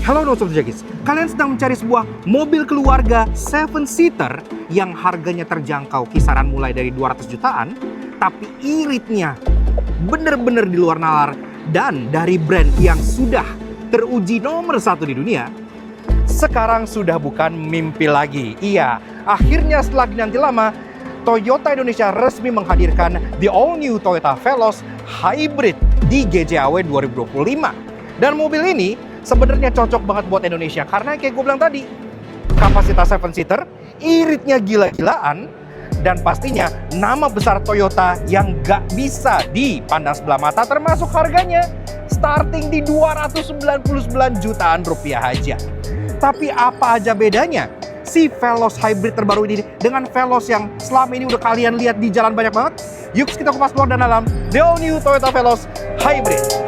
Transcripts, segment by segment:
Halo Nosotrakis, kalian sedang mencari sebuah mobil keluarga 7-seater yang harganya terjangkau kisaran mulai dari 200 jutaan, tapi iritnya bener-bener di luar nalar dan dari brand yang sudah teruji nomor 1 di dunia. Sekarang sudah bukan mimpi lagi. Iya, akhirnya setelah dinanti lama, Toyota Indonesia resmi menghadirkan the all-new Toyota Veloz Hybrid di GJAW 2025. Dan mobil ini sebenarnya cocok banget buat Indonesia karena kayak gue bilang tadi, kapasitas 7-seater, iritnya gila-gilaan, dan pastinya nama besar Toyota yang gak bisa dipandang sebelah mata, termasuk harganya starting di 299 jutaan rupiah aja. Tapi apa aja bedanya si Veloz Hybrid terbaru ini dengan Veloz yang selama ini udah kalian lihat di jalan banyak banget? Yuk kita kupas luar dan dalam the all new Toyota Veloz Hybrid.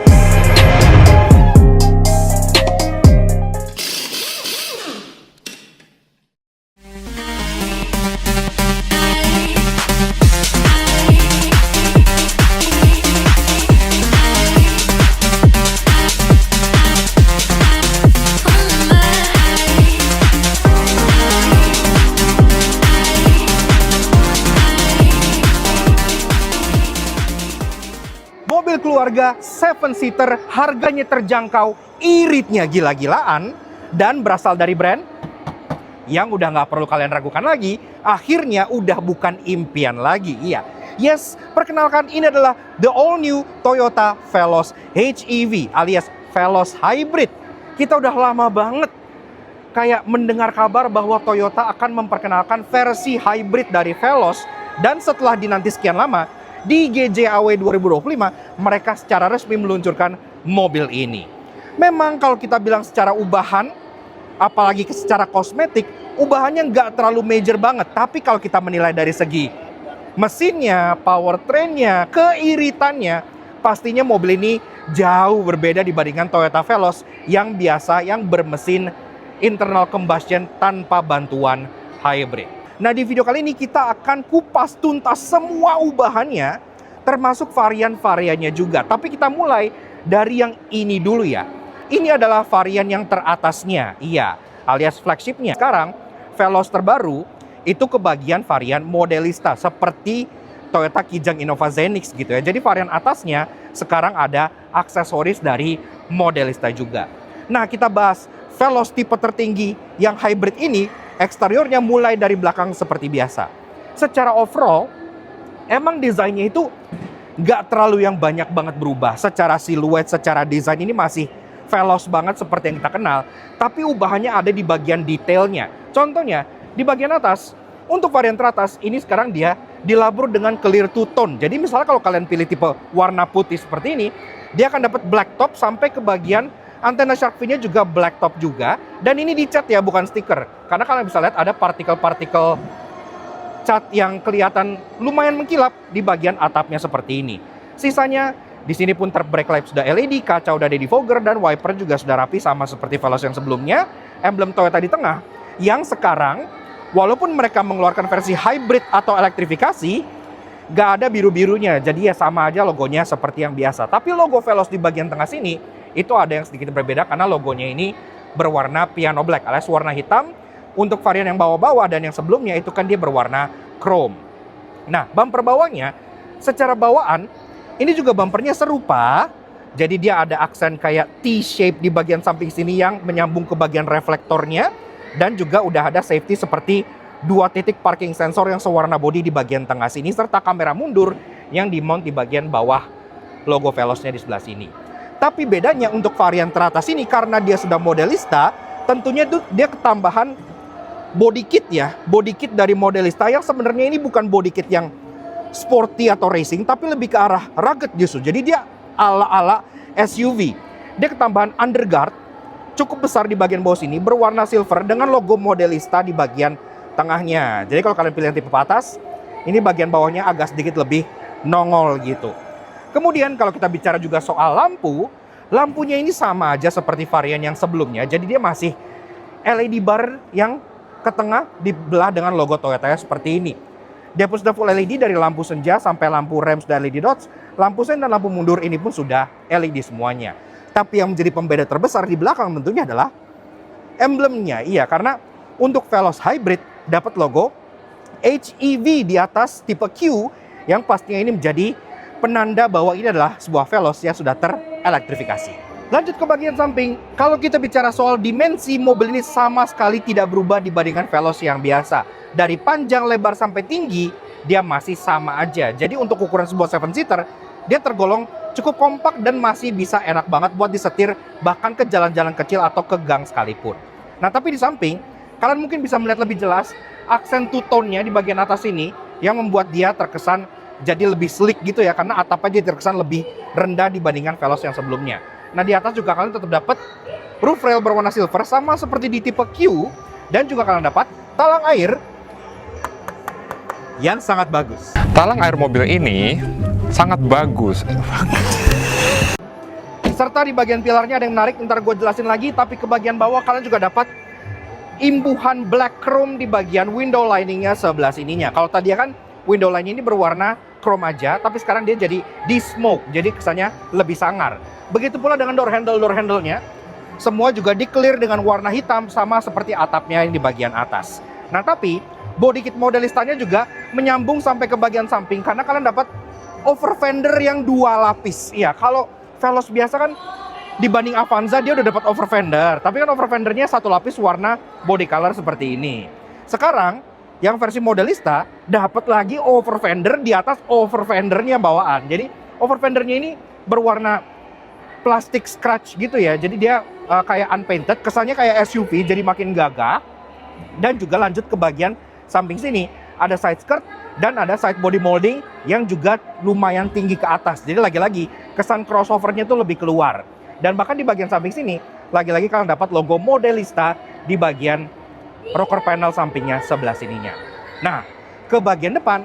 Mobil keluarga 7-seater harganya terjangkau, iritnya gila-gilaan, dan berasal dari brand yang udah nggak perlu kalian ragukan lagi, akhirnya udah bukan impian lagi. Iya, yes, perkenalkan ini adalah the all new Toyota Veloz HEV alias Veloz Hybrid. Kita udah lama banget kayak mendengar kabar bahwa Toyota akan memperkenalkan versi hybrid dari Veloz, dan setelah dinanti sekian lama, di GJAW 2025, mereka secara resmi meluncurkan mobil ini. Memang kalau kita bilang secara ubahan, apalagi secara kosmetik, ubahannya nggak terlalu major banget. Tapi kalau kita menilai dari segi mesinnya, powertrainnya, keiritannya, pastinya mobil ini jauh berbeda dibandingkan Toyota Veloz yang biasa, yang bermesin internal combustion tanpa bantuan hybrid. Nah, di video kali ini kita akan kupas tuntas semua ubahannya, termasuk varian-variannya juga. Tapi kita mulai dari yang ini dulu ya. Ini adalah varian yang teratasnya, iya, alias flagshipnya. Sekarang, Veloz terbaru itu kebagian varian Modelista, seperti Toyota Kijang Innova Zenix gitu ya. Jadi varian atasnya sekarang ada aksesoris dari Modelista juga. Nah, kita bahas Veloz tipe tertinggi yang hybrid ini. Eksteriornya mulai dari belakang seperti biasa. Secara overall, emang desainnya itu nggak terlalu yang banyak banget berubah. Secara siluet, secara desain ini masih Veloz banget seperti yang kita kenal. Tapi ubahannya ada di bagian detailnya. Contohnya, di bagian atas, untuk varian teratas, ini sekarang dia dilabur dengan clear two tone. Jadi misalnya kalau kalian pilih tipe warna putih seperti ini, dia akan dapat black top sampai ke bagian antena shark fin-nya juga black top juga, dan ini dicat ya, bukan stiker. Karena kalian bisa lihat ada partikel-partikel cat yang kelihatan lumayan mengkilap di bagian atapnya seperti ini. Sisanya di sini pun brake light sudah LED, kaca udah ada defogger, dan wiper juga sudah rapi sama seperti Veloz yang sebelumnya. Emblem Toyota di tengah, yang sekarang walaupun mereka mengeluarkan versi hybrid atau elektrifikasi, gak ada biru-birunya. Jadi ya sama aja logonya seperti yang biasa. Tapi logo Veloz di bagian tengah sini itu ada yang sedikit berbeda karena logonya ini berwarna piano black alias warna hitam. Untuk varian yang bawah-bawah dan yang sebelumnya itu kan dia berwarna chrome. Nah, bumper bawahnya secara bawaan ini juga bumpernya serupa. Jadi dia ada aksen kayak T-shape di bagian samping sini yang menyambung ke bagian reflektornya, dan juga udah ada safety seperti 2 titik parking sensor yang sewarna body di bagian tengah sini, serta kamera mundur yang dimount di bagian bawah logo Veloznya di sebelah sini. Tapi bedanya untuk varian teratas ini, karena dia sudah Modelista, tentunya itu dia ketambahan body kit ya. Body kit dari Modelista yang sebenarnya ini bukan body kit yang sporty atau racing, tapi lebih ke arah rugged justru. Jadi dia ala-ala SUV. Dia ketambahan underguard cukup besar di bagian bawah sini, berwarna silver dengan logo Modelista di bagian tengahnya. Jadi kalau kalian pilih yang tipe atas, ini bagian bawahnya agak sedikit lebih nongol gitu. Kemudian kalau kita bicara juga soal lampu, lampunya ini sama aja seperti varian yang sebelumnya. Jadi dia masih LED bar yang ke tengah dibelah dengan logo Toyota seperti ini. Dia pun sudah full LED dari lampu senja sampai lampu rem sudah LED dots. Lampu sen dan lampu mundur ini pun sudah LED semuanya. Tapi yang menjadi pembeda terbesar di belakang tentunya adalah emblemnya. Iya, karena untuk Veloz Hybrid dapat logo HEV di atas tipe Q yang pastinya ini menjadi penanda bahwa ini adalah sebuah Veloz yang sudah terelektrifikasi. Lanjut ke bagian samping, kalau kita bicara soal dimensi, mobil ini sama sekali tidak berubah dibandingkan Veloz yang biasa. Dari panjang, lebar, sampai tinggi, dia masih sama aja. Jadi untuk ukuran sebuah 7-seater, dia tergolong cukup kompak dan masih bisa enak banget buat disetir bahkan ke jalan-jalan kecil atau ke gang sekalipun. Nah, tapi di samping, kalian mungkin bisa melihat lebih jelas aksen two-tone-nya di bagian atas ini yang membuat dia terkesan jadi lebih sleek gitu ya, karena atapnya jadi terkesan lebih rendah dibandingkan Veloz yang sebelumnya. Nah, di atas juga kalian tetap dapat roof rail berwarna silver sama seperti di tipe Q, dan juga kalian dapat talang air yang sangat bagus. Talang air mobil ini sangat bagus. Serta di bagian pilarnya ada yang menarik, ntar gue jelasin lagi, tapi ke bagian bawah kalian juga dapat imbuhan black chrome di bagian window liningnya sebelah sininya. Kalau tadi kan window lining ini berwarna chrome aja, tapi sekarang dia jadi di smoke, jadi kesannya lebih sangar. Begitu pula dengan door handle-nya, semua juga di-clear dengan warna hitam sama seperti atapnya yang di bagian atas. Nah, tapi body kit modelistanya juga menyambung sampai ke bagian samping karena kalian dapat over fender yang 2 lapis. Iya, kalau Veloz biasa kan dibanding Avanza dia udah dapat over fender, tapi kan over fendernya 1 lapis warna body color seperti ini. Sekarang yang versi modelista dapat lagi over fender di atas over fendernya bawaan. Jadi over fendernya ini berwarna plastik scratch gitu ya. Jadi dia kayak unpainted, kesannya kayak SUV, jadi makin gagah. Dan juga lanjut ke bagian samping sini, ada side skirt dan ada side body molding yang juga lumayan tinggi ke atas. Jadi lagi-lagi kesan crossovernya tuh lebih keluar. Dan bahkan di bagian samping sini, lagi-lagi kalian dapat logo modelista di bagian rocker panel sampingnya sebelah sininya. Nah, ke bagian depan,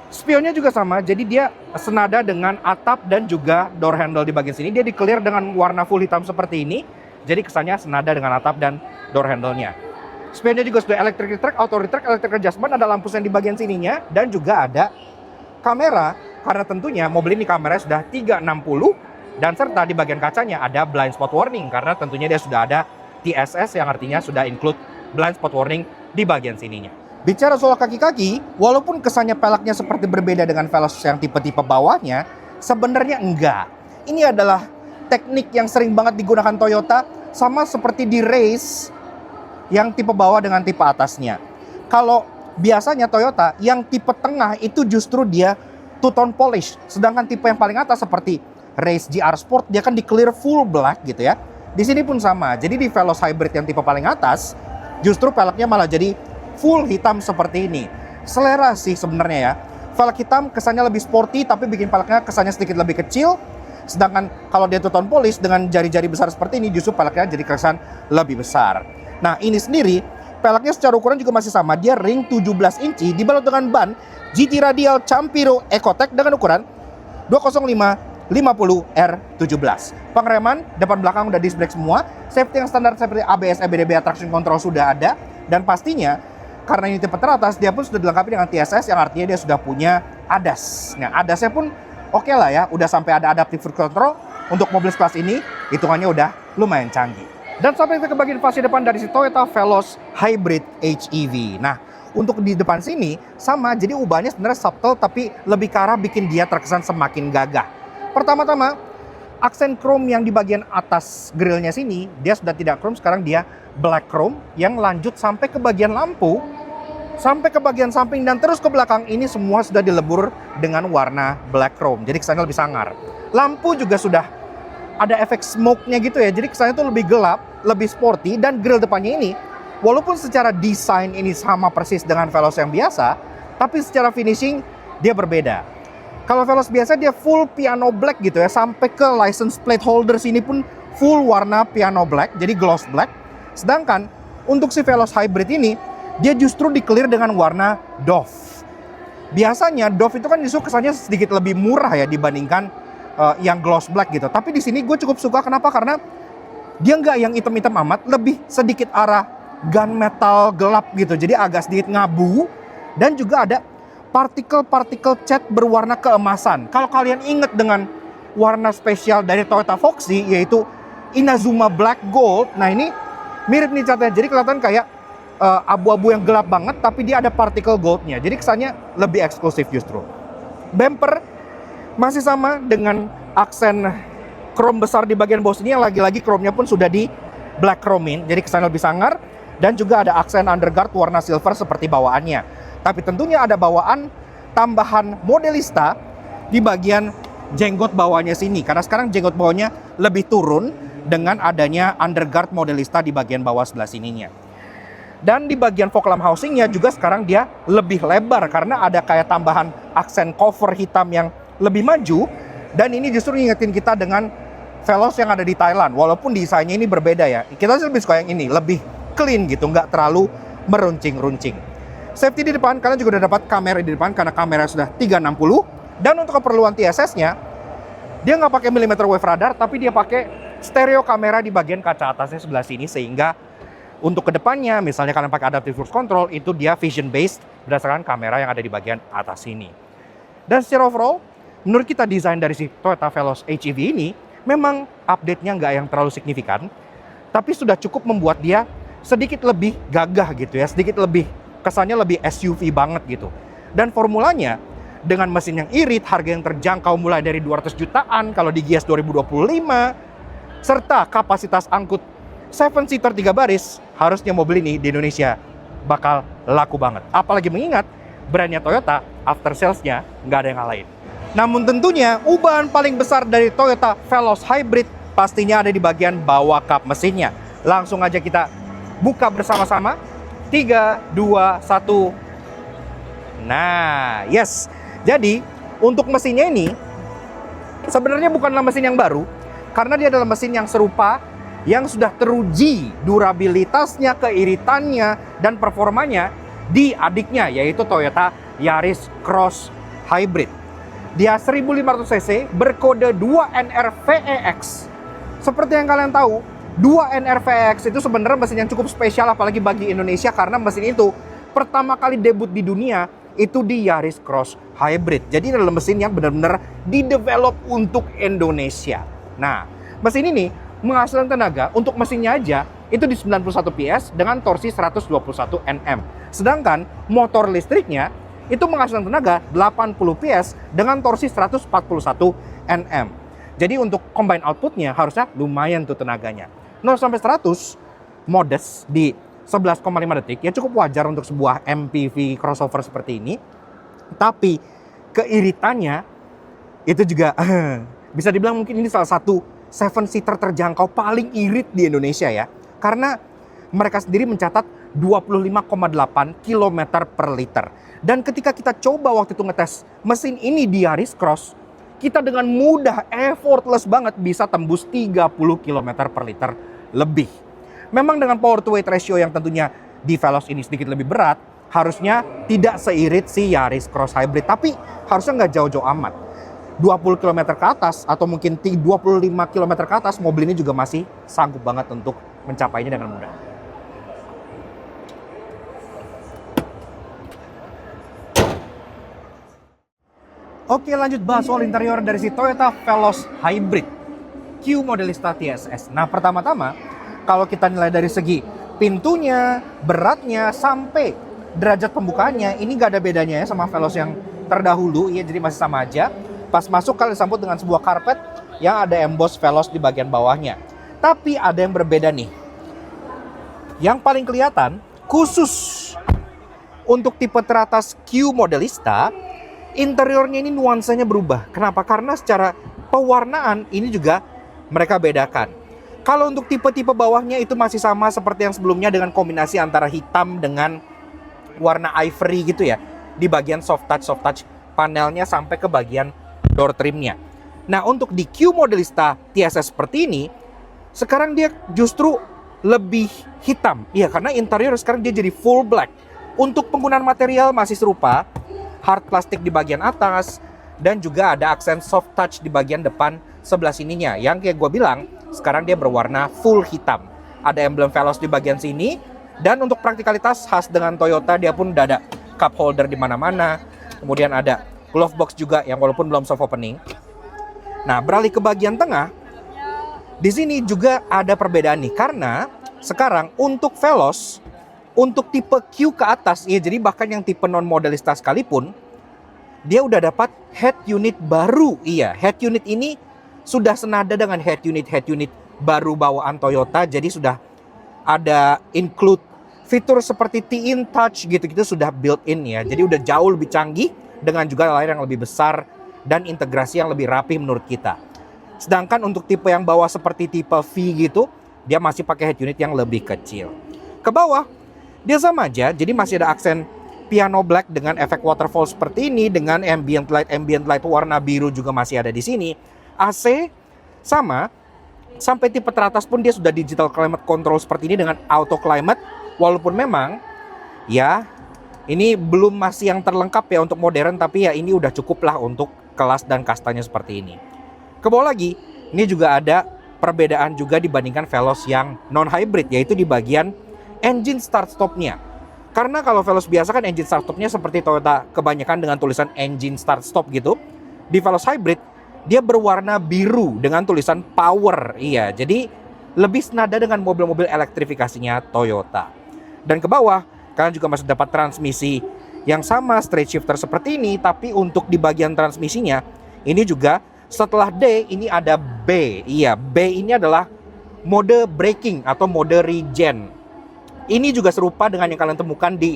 spionnya juga sama, jadi dia senada dengan atap dan juga door handle di bagian sini. Dia di-clear dengan warna full hitam seperti ini, jadi kesannya senada dengan atap dan door handle-nya. Spionnya juga sudah electric retract, auto retract, electric adjustment, ada lampu sen di bagian sininya, dan juga ada kamera, karena tentunya mobil ini kameranya sudah 360, dan serta di bagian kacanya ada blind spot warning, karena tentunya dia sudah ada TSS yang artinya sudah include blind spot warning di bagian sininya. Bicara soal kaki-kaki, walaupun kesannya peleknya seperti berbeda dengan Veloz yang tipe-tipe bawahnya, sebenarnya enggak. Ini adalah teknik yang sering banget digunakan Toyota, sama seperti di race yang tipe bawah dengan tipe atasnya. Kalau biasanya Toyota yang tipe tengah itu justru dia two-tone polish, sedangkan tipe yang paling atas seperti Race GR Sport dia kan di clear full black gitu ya. Di sini pun sama. Jadi di Veloz Hybrid yang tipe paling atas, justru peleknya malah jadi full hitam seperti ini. Selera sih sebenarnya ya. Velg hitam kesannya lebih sporty tapi bikin peleknya kesannya sedikit lebih kecil. Sedangkan kalau dia two-tone polish dengan jari-jari besar seperti ini, justru peleknya jadi kesan lebih besar. Nah, ini sendiri peleknya secara ukuran juga masih sama. Dia ring 17 inci dibalut dengan ban GT Radial Campiro Ecotec dengan ukuran 205/50R17. Pengereman depan belakang udah disc brake semua. Safety yang standar seperti ABS, EBD, traction control sudah ada. Dan pastinya karena ini tipe teratas, dia pun sudah dilengkapi dengan TSS yang artinya dia sudah punya ADAS. Nah, ADAS-nya pun oke lah ya, udah sampai ada adaptive cruise control. Untuk mobil kelas ini, hitungannya udah lumayan canggih. Dan sampai ke bagian fasi depan dari si Toyota Veloz Hybrid HEV. Nah, untuk di depan sini sama, jadi ubahnya sebenarnya subtle tapi lebih ke arah bikin dia terkesan semakin gagah. Pertama-tama, aksen chrome yang di bagian atas grillnya sini, dia sudah tidak chrome, sekarang dia black chrome yang lanjut sampai ke bagian lampu, sampai ke bagian samping dan terus ke belakang. Ini semua sudah dilebur dengan warna black chrome, jadi kesannya lebih sangar. Lampu juga sudah ada efek smoke-nya gitu ya, jadi kesannya tuh lebih gelap, lebih sporty. Dan grill depannya ini, walaupun secara desain ini sama persis dengan Veloz yang biasa, tapi secara finishing dia berbeda. Kalau Veloz biasa dia full piano black gitu ya, sampai ke license plate holder sini pun full warna piano black, jadi gloss black. Sedangkan untuk si Veloz Hybrid ini, dia justru di-clear dengan warna Dove. Biasanya Dove itu kan justru kesannya sedikit lebih murah ya dibandingkan yang gloss black gitu. Tapi di sini gue cukup suka, kenapa? Karena dia nggak yang hitam-hitam amat, lebih sedikit arah gunmetal gelap gitu. Jadi agak sedikit ngabu, dan juga ada partikel-partikel cat berwarna keemasan. Kalau kalian ingat dengan warna spesial dari Toyota Foxy, yaitu Inazuma Black Gold, nah ini Mirip nih catnya, jadi kelihatan kayak abu-abu yang gelap banget, tapi dia ada particle goldnya. Jadi kesannya lebih eksklusif justru. Bumper masih sama dengan aksen chrome besar di bagian bawah sini, yang lagi-lagi chrome-nya pun sudah di black chromein, jadi kesannya lebih sangar. Dan juga ada aksen underguard warna silver seperti bawaannya. Tapi tentunya ada bawaan tambahan Modelista di bagian jenggot bawahnya sini, karena sekarang jenggot bawahnya lebih turun dengan adanya underguard Modelista di bagian bawah sebelah sininya. Dan di bagian fog lamp housingnya juga sekarang dia lebih lebar karena ada kayak tambahan aksen cover hitam yang lebih maju. Dan ini justru ngingetin kita dengan Veloz yang ada di Thailand, walaupun desainnya ini berbeda ya. Kita sih lebih suka yang ini, lebih clean gitu, nggak terlalu meruncing-runcing. Safety di depan, kalian juga udah dapat kamera di depan karena kamera sudah 360. Dan untuk keperluan TSS-nya, dia nggak pakai millimeter wave radar, tapi dia pakai stereo kamera di bagian kaca atasnya sebelah sini, sehingga untuk kedepannya, misalnya kalian pakai adaptive cruise control, itu dia vision based berdasarkan kamera yang ada di bagian atas sini. Dan secara overall, menurut kita desain dari si Toyota Veloz HEV ini memang update-nya nggak yang terlalu signifikan, tapi sudah cukup membuat dia sedikit lebih gagah gitu ya, sedikit lebih kesannya lebih SUV banget gitu. Dan formulanya dengan mesin yang irit, harga yang terjangkau mulai dari 200 jutaan kalau di Gias 2025, serta kapasitas angkut 7-seater 3 baris, harusnya mobil ini di Indonesia bakal laku banget. Apalagi mengingat brandnya Toyota, after sales-nya nggak ada yang ngalahin. Namun tentunya ubahan paling besar dari Toyota Veloz Hybrid pastinya ada di bagian bawah kap mesinnya. Langsung aja kita buka bersama-sama. 3, 2, 1. Nah, yes. Jadi, untuk mesinnya ini sebenarnya bukanlah mesin yang baru, karena dia adalah mesin yang serupa, yang sudah teruji durabilitasnya, keiritannya, dan performanya di adiknya, yaitu Toyota Yaris Cross Hybrid. Dia 1500 cc berkode 2NR-VEX. Seperti yang kalian tahu, 2NR-VEX itu sebenarnya mesin yang cukup spesial apalagi bagi Indonesia, karena mesin itu pertama kali debut di dunia itu di Yaris Cross Hybrid. Jadi ini adalah mesin yang benar-benar didevelop untuk Indonesia. Nah, mesin ini menghasilkan tenaga untuk mesinnya aja itu di 91 PS dengan torsi 121 Nm. Sedangkan motor listriknya itu menghasilkan tenaga 80 PS dengan torsi 141 Nm. Jadi untuk combine outputnya harusnya lumayan tuh tenaganya. 0-100 modest di 11,5 detik, ya cukup wajar untuk sebuah MPV crossover seperti ini. Tapi keiritannya itu juga bisa dibilang mungkin ini salah satu 7-seater terjangkau paling irit di Indonesia ya. Karena mereka sendiri mencatat 25,8 km per liter. Dan ketika kita coba waktu itu ngetes mesin ini di Yaris Cross, kita dengan mudah, effortless banget bisa tembus 30 km per liter lebih. Memang dengan power to weight ratio yang tentunya di Veloz ini sedikit lebih berat, harusnya tidak seirit si Yaris Cross Hybrid, tapi harusnya nggak jauh-jauh amat. 20 km ke atas atau mungkin 25 km ke atas, mobil ini juga masih sanggup banget untuk mencapainya dengan mudah. Oke, lanjut bahas soal interior dari si Toyota Veloz Hybrid Q Modelista TSS. Nah, pertama-tama kalau kita nilai dari segi pintunya, beratnya, sampai derajat pembukaannya, ini nggak ada bedanya ya sama Veloz yang terdahulu, ya, jadi masih sama aja. Pas masuk kalian disambut dengan sebuah karpet yang ada emboss Veloz di bagian bawahnya. Tapi ada yang berbeda nih. Yang paling kelihatan, khusus untuk tipe teratas Q Modelista, interiornya ini nuansanya berubah. Kenapa? Karena secara pewarnaan ini juga mereka bedakan. Kalau untuk tipe-tipe bawahnya itu masih sama seperti yang sebelumnya dengan kombinasi antara hitam dengan warna ivory gitu ya. Di bagian soft touch panelnya sampai ke bagian door trimnya. Nah, untuk di Q Modelista TSS seperti ini, sekarang dia justru lebih hitam. Iya, karena interior sekarang dia jadi full black. Untuk penggunaan material masih serupa, hard plastik di bagian atas, dan juga ada aksen soft touch di bagian depan sebelah sininya. Yang kayak gue bilang, sekarang dia berwarna full hitam. Ada emblem Veloz di bagian sini, dan untuk praktikalitas khas dengan Toyota, dia pun udah ada cup holder di mana-mana. Kemudian ada glove box juga yang walaupun belum soft opening. Nah, beralih ke bagian tengah, di sini juga ada perbedaan nih, karena Sekarang untuk Veloz, untuk tipe Q ke atas, ya jadi bahkan yang tipe non modelista sekalipun, dia udah dapat head unit baru. Iya, head unit ini sudah senada dengan head unit baru bawaan Toyota. Jadi sudah ada include fitur seperti T-In Touch gitu-gitu sudah built-in ya. Jadi udah jauh lebih canggih dengan juga layar yang lebih besar dan integrasi yang lebih rapi menurut kita. Sedangkan untuk tipe yang bawah seperti tipe V gitu, dia masih pakai head unit yang lebih kecil. Ke bawah, dia sama aja, jadi masih ada aksen piano black dengan efek waterfall seperti ini, dengan ambient light warna biru juga masih ada di sini. AC sama, sampai tipe teratas pun dia sudah digital climate control seperti ini dengan auto climate, walaupun memang ya ini belum masih yang terlengkap ya untuk modern, tapi ya ini udah cukup lah untuk kelas dan kastanya seperti ini. Ke bawah lagi, ini juga ada perbedaan juga dibandingkan Veloz yang non-hybrid, yaitu di bagian engine start stop-nya. Karena kalau Veloz biasa kan engine start stop-nya seperti Toyota kebanyakan dengan tulisan engine start stop gitu. Di Veloz hybrid, dia berwarna biru dengan tulisan power. Iya, jadi lebih senada dengan mobil-mobil elektrifikasinya Toyota. Dan ke bawah, kalian juga masih dapat transmisi yang sama straight shifter seperti ini, tapi untuk di bagian transmisinya, ini juga setelah D, ini ada B. Iya, B ini adalah mode braking atau mode regen. Ini juga serupa dengan yang kalian temukan di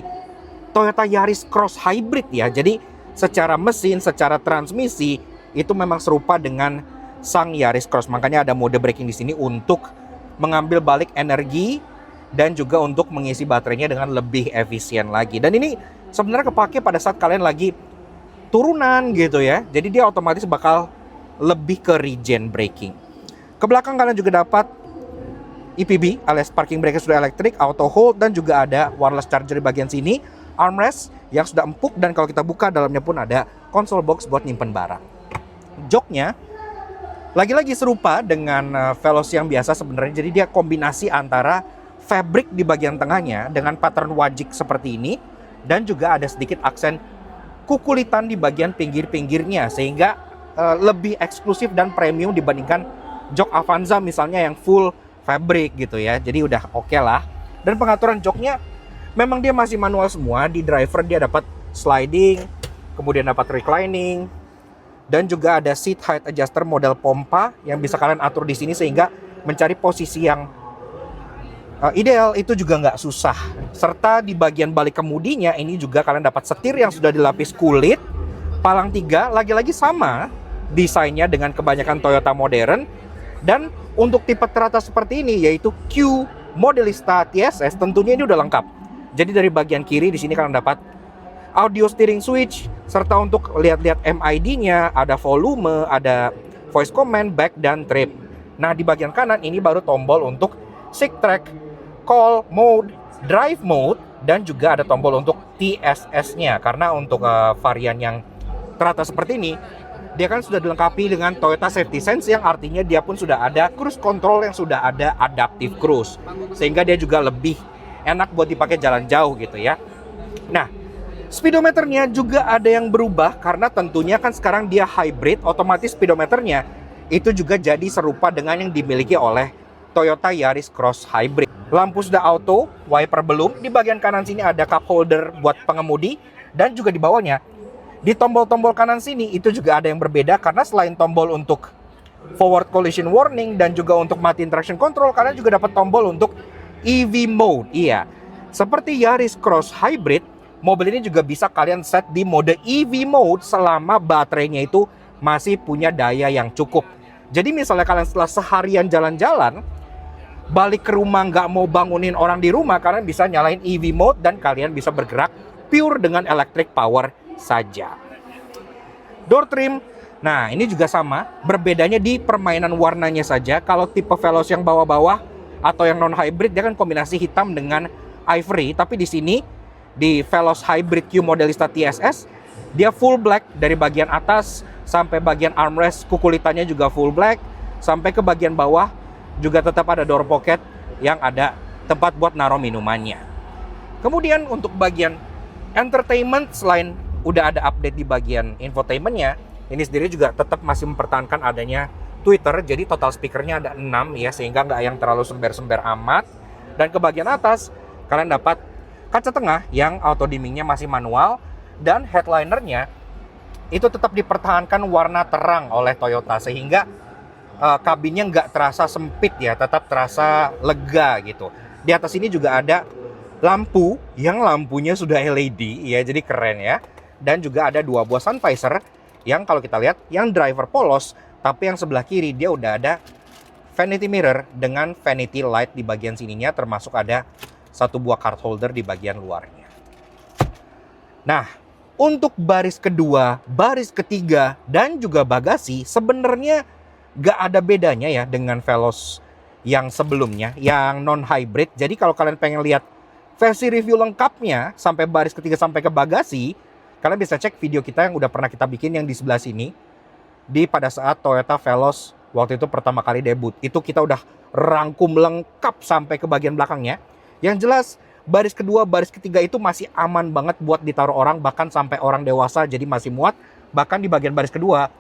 Toyota Yaris Cross Hybrid ya. Jadi secara mesin, secara transmisi, itu memang serupa dengan sang Yaris Cross. Makanya ada mode braking di sini untuk mengambil balik energi dan juga untuk mengisi baterainya dengan lebih efisien lagi. Dan ini sebenarnya kepake pada saat kalian lagi turunan gitu ya. Jadi dia otomatis bakal lebih ke regen braking. Ke belakang kalian juga dapat EPB alias parking brake sudah elektrik, auto hold, dan juga ada wireless charger di bagian sini, armrest yang sudah empuk, dan kalau kita buka dalamnya pun ada console box buat nyimpen barang. Joknya lagi-lagi serupa dengan Veloz yang biasa sebenarnya, jadi dia kombinasi antara fabric di bagian tengahnya dengan pattern wajik seperti ini, dan juga ada sedikit aksen kukulitan di bagian pinggir-pinggirnya sehingga lebih eksklusif dan premium dibandingkan jok Avanza misalnya yang full fabric gitu ya. Jadi udah oke lah. Dan pengaturan joknya memang dia masih manual semua. Di driver dia dapat sliding, kemudian dapat reclining, dan juga ada seat height adjuster model pompa yang bisa kalian atur di sini sehingga mencari posisi yang ideal itu juga nggak susah. Serta di bagian balik kemudinya ini juga kalian dapat setir yang sudah dilapis kulit, palang 3, lagi-lagi sama desainnya dengan kebanyakan Toyota modern. Dan untuk tipe teratas seperti ini yaitu Q Modelista TSS, tentunya ini udah lengkap. Jadi dari bagian kiri di sini kalian dapat audio steering switch, serta untuk lihat-lihat MID-nya, ada volume, ada voice command, back dan trip. Nah di bagian kanan ini baru tombol untuk sick track, call mode, drive mode, dan juga ada tombol untuk TSS-nya. Karena untuk varian yang teratas seperti ini, dia kan sudah dilengkapi dengan Toyota Safety Sense, yang artinya dia pun sudah ada cruise control yang sudah ada adaptive cruise, sehingga dia juga lebih enak buat dipakai jalan jauh gitu ya. Nah, speedometernya juga ada yang berubah karena tentunya kan sekarang dia hybrid, otomatis speedometernya itu juga jadi serupa dengan yang dimiliki oleh Toyota Yaris Cross Hybrid. Lampu sudah auto, wiper belum. Di bagian kanan sini ada cup holder buat pengemudi, dan juga di bawahnya di tombol-tombol kanan sini itu juga ada yang berbeda, karena selain tombol untuk forward collision warning dan juga untuk matiin traction control, kalian juga dapat tombol untuk EV mode. Iya, seperti Yaris Cross Hybrid, mobil ini juga bisa kalian set di mode EV mode selama baterainya itu masih punya daya yang cukup. Jadi misalnya kalian setelah seharian jalan-jalan, balik ke rumah nggak mau bangunin orang di rumah, kalian bisa nyalain EV mode dan kalian bisa bergerak pure dengan electric power saja. Door trim, nah ini juga sama, berbedanya di permainan warnanya saja. Kalau tipe Veloz yang bawah-bawah atau yang non hybrid dia kan kombinasi hitam dengan ivory, tapi di sini di Veloz Hybrid Q Modelista TSS dia full black dari bagian atas sampai bagian armrest, kukulitannya juga full black, sampai ke bagian bawah juga tetap ada door pocket yang ada tempat buat naruh minumannya. Kemudian untuk bagian entertainment, selain udah ada update di bagian infotainmentnya, ini sendiri juga tetap masih mempertahankan adanya Twitter. Jadi total speakernya ada 6 ya, sehingga nggak yang terlalu sember-sember amat. Dan ke bagian atas, kalian dapat kaca tengah yang auto dimmingnya masih manual, dan headlinernya itu tetap dipertahankan warna terang oleh Toyota, sehingga kabinnya nggak terasa sempit ya, tetap terasa lega gitu. Di atas ini juga ada lampu yang lampunya sudah LED ya, jadi keren ya. Dan juga ada 2 buah sun visor yang kalau kita lihat yang driver polos, tapi yang sebelah kiri dia udah ada vanity mirror dengan vanity light di bagian sininya, termasuk ada 1 buah card holder di bagian luarnya. Nah, untuk baris kedua, baris ketiga, dan juga bagasi sebenarnya gak ada bedanya ya dengan Veloz yang sebelumnya, yang non-hybrid. Jadi kalau kalian pengen lihat versi review lengkapnya sampai baris ketiga sampai ke bagasi, kalian bisa cek video kita yang udah pernah kita bikin yang di sebelah sini, di pada saat Toyota Veloz waktu itu pertama kali debut. Itu kita udah rangkum lengkap sampai ke bagian belakangnya. Yang jelas baris kedua, baris ketiga itu masih aman banget buat ditaruh orang, bahkan sampai orang dewasa jadi masih muat. Bahkan di bagian baris kedua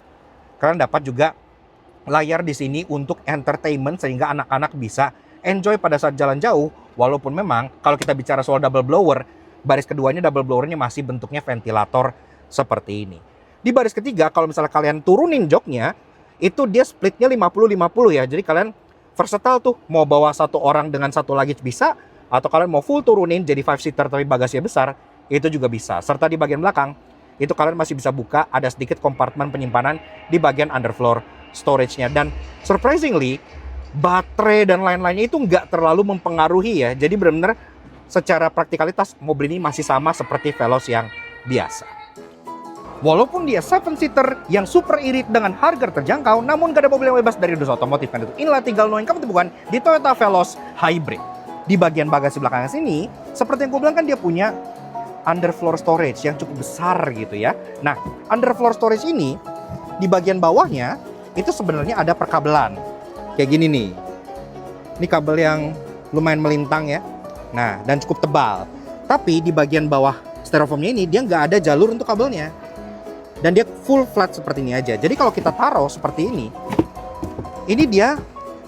kalian dapat juga layar di sini untuk entertainment, sehingga anak-anak bisa enjoy pada saat jalan jauh. Walaupun memang kalau kita bicara soal double blower, baris keduanya double blowernya masih bentuknya ventilator seperti ini. Di baris ketiga kalau misalnya kalian turunin joknya, itu dia splitnya 50-50 ya. Jadi kalian versatile tuh, mau bawa 1 orang dengan 1 luggage bisa, atau kalian mau full turunin jadi 5-seater tapi bagasinya besar, itu juga bisa. Serta di bagian belakang, itu kalian masih bisa buka, ada sedikit kompartemen penyimpanan di bagian underfloor storage-nya. Dan surprisingly, baterai dan lain-lainnya itu nggak terlalu mempengaruhi ya. Jadi benar-benar secara praktikalitas mobil ini masih sama seperti Veloz yang biasa. Walaupun dia 7-seater yang super irit dengan harga terjangkau, namun gak ada mobil yang bebas dari dosa otomotif. Dan itu inilah tinggal yang kamu temukan di Toyota Veloz Hybrid. Di bagian bagasi belakang sini, seperti yang gue bilang kan dia punya underfloor storage yang cukup besar gitu ya. Nah, underfloor storage ini di bagian bawahnya itu sebenarnya ada perkabelan. Kayak gini nih. Ini kabel yang lumayan melintang ya. Nah, dan cukup tebal. Tapi di bagian bawah styrofoamnya ini dia nggak ada jalur untuk kabelnya. Dan dia full flat seperti ini aja. Jadi kalau kita taruh seperti ini dia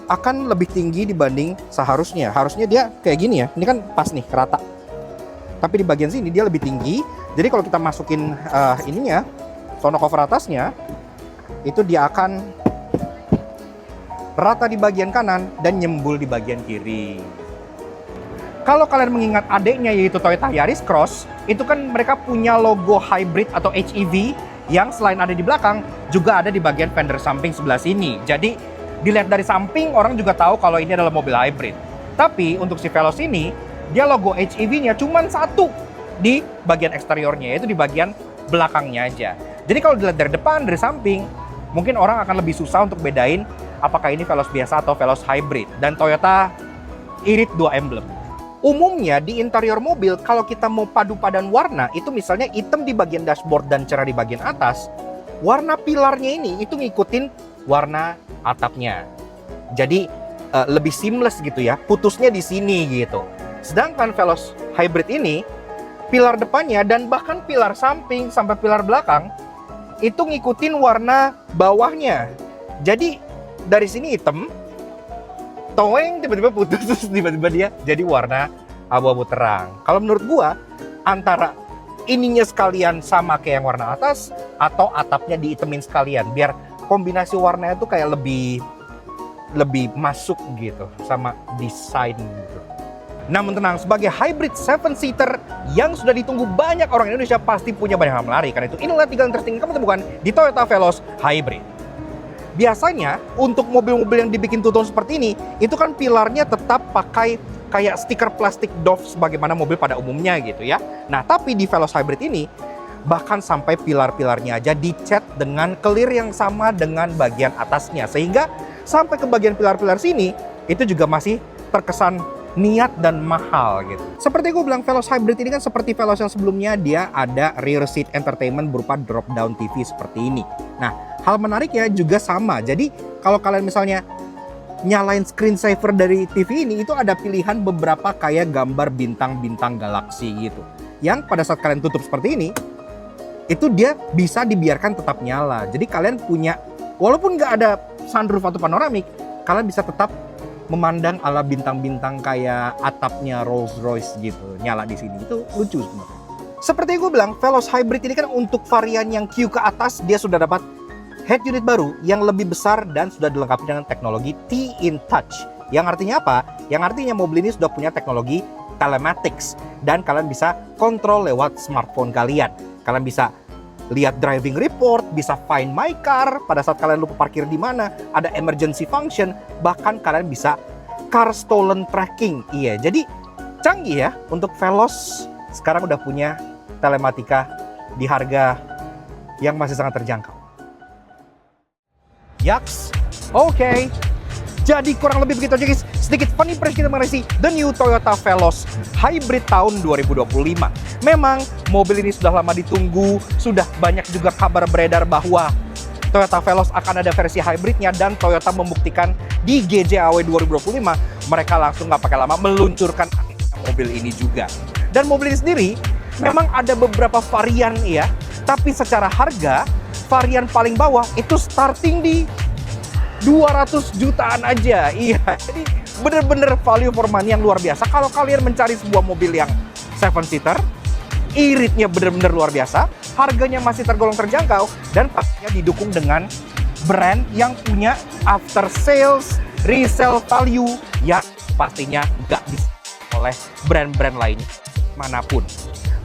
akan lebih tinggi dibanding seharusnya. Harusnya dia kayak gini ya. Ini kan pas nih, rata. Tapi di bagian sini dia lebih tinggi. Jadi kalau kita masukin ininya, tonneau cover atasnya, itu dia akan rata di bagian kanan dan nyembul di bagian kiri. Kalau kalian mengingat adiknya yaitu Toyota Yaris Cross, itu kan mereka punya logo hybrid atau HEV yang selain ada di belakang, juga ada di bagian fender samping sebelah sini. Jadi dilihat dari samping orang juga tahu kalau ini adalah mobil hybrid. Tapi untuk si Veloz ini, dia logo HEV-nya cuma 1 di bagian eksteriornya, yaitu di bagian belakangnya aja. Jadi kalau dilihat dari depan, dari samping, mungkin orang akan lebih susah untuk bedain apakah ini Veloz biasa atau Veloz hybrid. Dan Toyota irit 2 emblem. Umumnya di interior mobil, kalau kita mau padu-padan warna, itu misalnya hitam di bagian dashboard dan cerah di bagian atas, warna pilarnya ini itu ngikutin warna atapnya. Jadi lebih seamless gitu ya, putusnya di sini gitu. Sedangkan Veloz hybrid ini, pilar depannya dan bahkan pilar samping sampai pilar belakang, itu ngikutin warna bawahnya. Jadi dari sini hitam, toeng tiba-tiba putus, terus tiba-tiba dia jadi warna abu-abu terang. Kalau menurut gua, antara ininya sekalian sama kayak yang warna atas, atau atapnya dihitemin sekalian, biar kombinasi warnanya tuh kayak lebih masuk gitu sama desain gitu. Namun tenang, sebagai hybrid 7-seater yang sudah ditunggu banyak orang Indonesia, pasti punya banyak hal menarik. Karena itu inilah 3 interesting yang kamu temukan di Toyota Veloz Hybrid. Biasanya untuk mobil-mobil yang dibikin two-tone seperti ini, itu kan pilarnya tetap pakai kayak stiker plastik Dove sebagaimana mobil pada umumnya gitu ya. Nah, tapi di Veloz Hybrid ini bahkan sampai pilar-pilarnya aja dicat dengan clear yang sama dengan bagian atasnya, sehingga sampai ke bagian pilar-pilar sini itu juga masih terkesan niat dan mahal gitu. Seperti gue bilang, Veloz Hybrid ini kan seperti Veloz yang sebelumnya, dia ada rear seat entertainment berupa drop down TV seperti ini. Nah, hal menariknya juga sama. Jadi kalau kalian misalnya nyalain screensaver dari TV ini, itu ada pilihan beberapa kayak gambar bintang-bintang galaksi gitu. Yang pada saat kalian tutup seperti ini, itu dia bisa dibiarkan tetap nyala. Jadi kalian punya, walaupun nggak ada sunroof atau panoramik, kalian bisa tetap memandang ala bintang-bintang kayak atapnya Rolls Royce gitu nyala di sini. Itu lucu sebenarnya. Seperti yang gue bilang, Veloz Hybrid ini kan untuk varian yang Q ke atas dia sudah dapat head unit baru yang lebih besar dan sudah dilengkapi dengan teknologi T-in-Touch. Yang artinya apa? Yang artinya mobil ini sudah punya teknologi telematics dan kalian bisa kontrol lewat smartphone kalian. Kalian bisa lihat driving report, bisa find my car pada saat kalian lupa parkir di mana, ada emergency function, bahkan kalian bisa car stolen tracking. Iya, jadi canggih ya untuk Veloz sekarang udah punya telematika di harga yang masih sangat terjangkau. Yaks, oke. Jadi kurang lebih begitu aja guys, sedikit fun impression kita mengenai the new Toyota Veloz Hybrid tahun 2025. Memang mobil ini sudah lama ditunggu, sudah banyak juga kabar beredar bahwa Toyota Veloz akan ada versi hybridnya dan Toyota membuktikan di GJAW 2025 mereka langsung nggak pakai lama meluncurkan mobil ini juga. Dan mobil ini sendiri memang ada beberapa varian ya, tapi secara harga varian paling bawah itu starting di 200 jutaan aja. Iya, jadi bener-bener value for money yang luar biasa. Kalau kalian mencari sebuah mobil yang 7-seater, iritnya bener-bener luar biasa, harganya masih tergolong terjangkau, dan pastinya didukung dengan brand yang punya after sales, resale value yang pastinya nggak bisa oleh brand-brand lainnya manapun.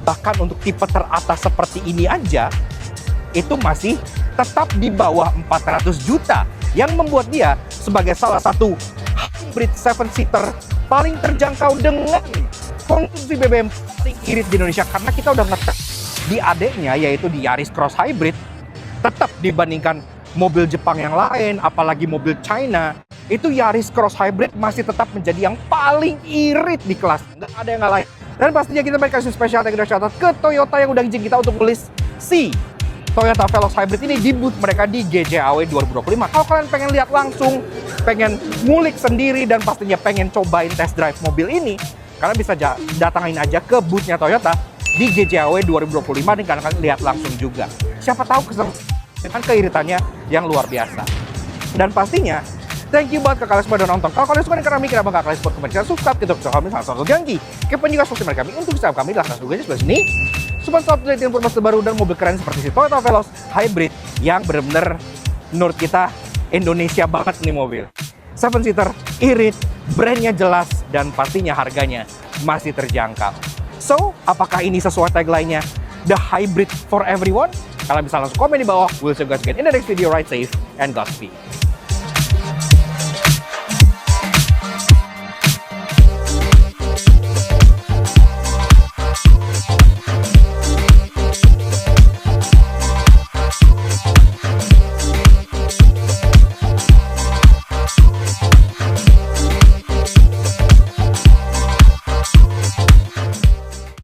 Bahkan untuk tipe teratas seperti ini aja, itu masih tetap di bawah 400 juta. Yang membuat dia sebagai salah satu hybrid 7-seater paling terjangkau dengan konsumsi BBM paling irit di Indonesia. Karena kita udah ngetes di adeknya, yaitu di Yaris Cross Hybrid, tetap dibandingkan mobil Jepang yang lain, apalagi mobil China, itu Yaris Cross Hybrid masih tetap menjadi yang paling irit di kelas. Nggak ada yang ngalahin. Dan pastinya kita berikan spesial thank you ke Toyota yang udah izin kita untuk nulis si Toyota Veloz Hybrid ini di booth mereka di GJAW 2025. Kalau kalian pengen lihat langsung, pengen ngulik sendiri, dan pastinya pengen cobain test drive mobil ini, kalian bisa datangin aja ke boothnya Toyota di GJAW 2025 dan kalian lihat langsung juga. Siapa tahu dengan keiritannya yang luar biasa. Dan pastinya, thank you banget ke kalian semua udah nonton. Kalau kalian suka dengan kami, kenapa nggak kalian support kami? Subscribe ke channel kami, salah satu janji. Kemudian juga sosial media kami untuk subscribe kami, langsung juga di sebelah sini. Support update informasi terbaru dan mobil keren seperti si Toyota Veloz Hybrid yang bener-bener menurut kita Indonesia banget nih mobil. 7-seater, irit, brandnya jelas, dan pastinya harganya masih terjangkau. So, apakah ini sesuai tagline-nya The Hybrid for Everyone? Kalian bisa langsung komen di bawah. We'll see you guys again in the next video. Ride safe and Godspeed.